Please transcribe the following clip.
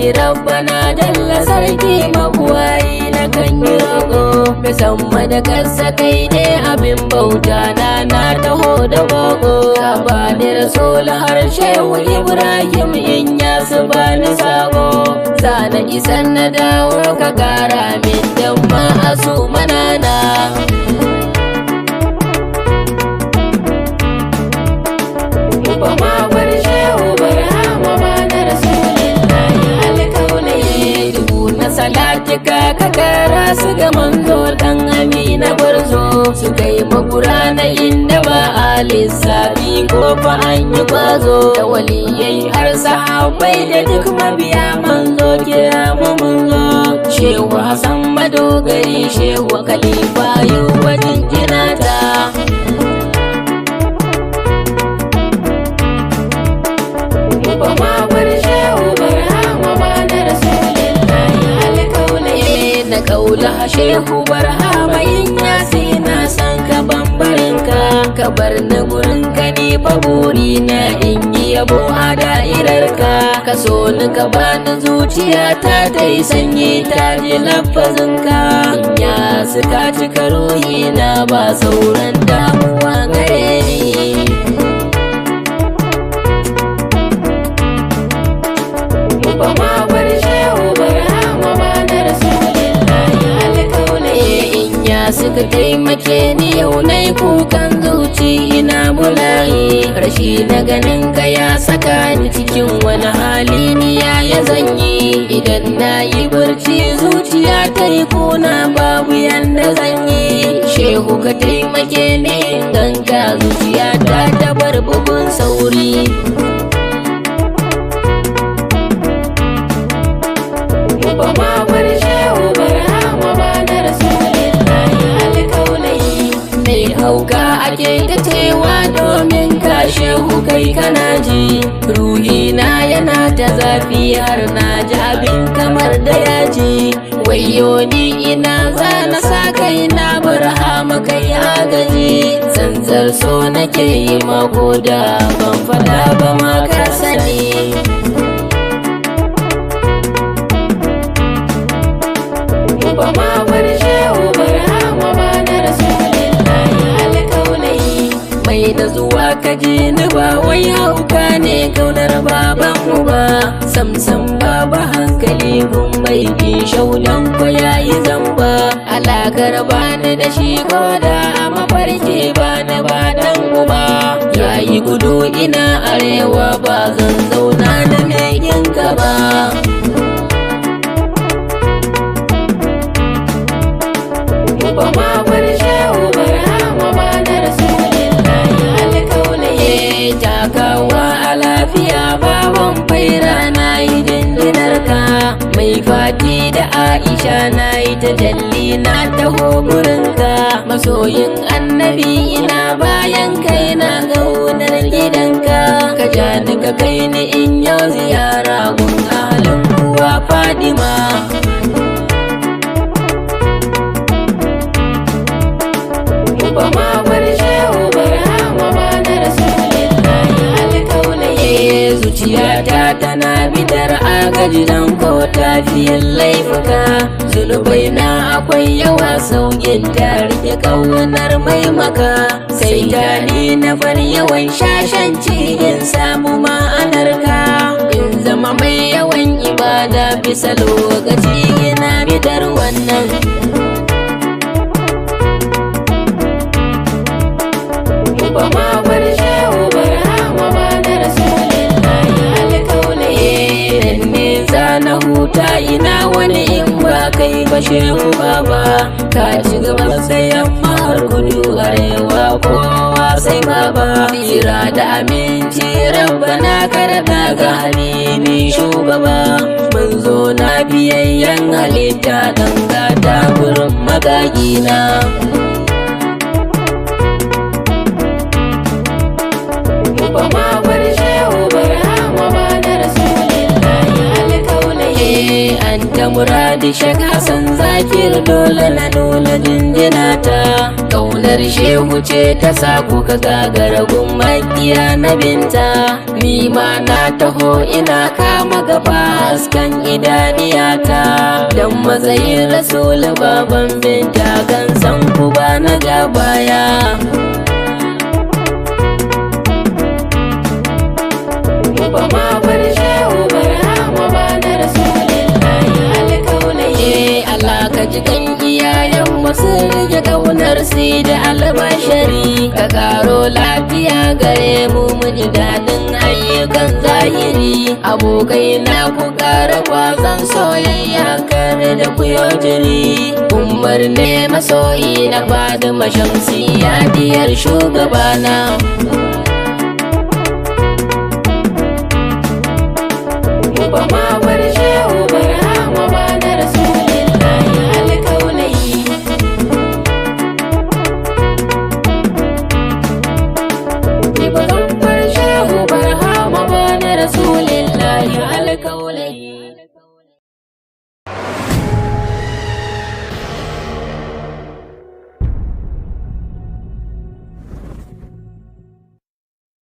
bani rabbana jalla sarki mabuwayi na kan yi roƙo musamman da kasa kai ne abin bauta na taho da boko ka bani rasul harshe wa Ibrahim in ya su bani sabo zana isan na dawo ka kara min dan ma'asu manana salatika ka kara su ga manzo dan amina gwarzo su kai magura na inda ba a lissafi ko fa an yi kwazo da waliyai har sahabbai da duk mabiya manzo kira mu manzo shehu hasan madogari shehu khalifa yu wajen jinata kaula shehu barhama in yasi na san ka bambarinka ka bar na gurinka ne fa burina in yi yabo a da'irarka ka so ni ka bani zuciyata ta yi sanyi ta ji lafazinka in ya suka cika ruhina ba sauran damuwa gare ni suka taimake ni yau nai kukan zuci ina bulayi rashi na ganin ka ya saka ni cikin wani hali ni ya zanyi idan na yi barci zuciya ta yi kuna babu yanda zanyi shehu ka taimake ni ganka zuciya ta bar bugun sauri hauka ake ta cewa domin ka shehu kai kana ji ruhina yana ta zafi har na ji abin kamar da yaji wayo ni ina zana sa kai na barhama kai agaji tsantsar so nake yi mako da ban fada ba ma ka sani mai da zuwa ka ji ni ba wai hauka ne kaunar babanmu ba samsam baba hankali gun mai bi shaudan ko yayi zamba alakar bani da shi ko da a mafarki bani ba dan uba yayi gudu ina arewa ba zan zauna da mai yinka ba takawa a lafiya baban faira na yi dindinarka mai fati da aisha na yi ta jalli na taho gurinka masoyin annabi ina bayan kai na gaunar gidanka ka ja ni ka kai ni in yau ziyara gun ahalin uwa fadima zuciyata tana bidar agaji dan ko tafiyan laifuka zunubai na akwai yawa saukin ta rike kaunar mai maka sai ta ni na bar yawan shashanci in samu ma'anarka in zama mai yawan ibada bisa lokaci ina bidar wannan na huta ina wani in ba kai ba shehu baba ka ci gaba sai yamma har kudu arewa kowa sai baba tsira da aminci rabbana karba ga habibi shugaba manzo na biyayyen halitta dan gata gurin magagina muradi shek Hassan Zakir dole na nuna jinjina ta Kaunar shehu ce ta sa kuka gagara makiya na binta. Ni ma na taho ina kama gaba hasken idaniyata, dan matsayin rasul baban binta kan san ku ba na ja baya. Ba ma bar shehu barhama ba na rasulillahi alkaulai. Allah ka ji kan iyayen sun rage kaunar si da albashari, ka karo lafiya gare mu ji daɗin ayyukan zahiri. Abokai na ku ƙara kwazon soyayya kare da ku jiri. Umar ne masoyi na Fatima Shamsiyya diyar shugabana.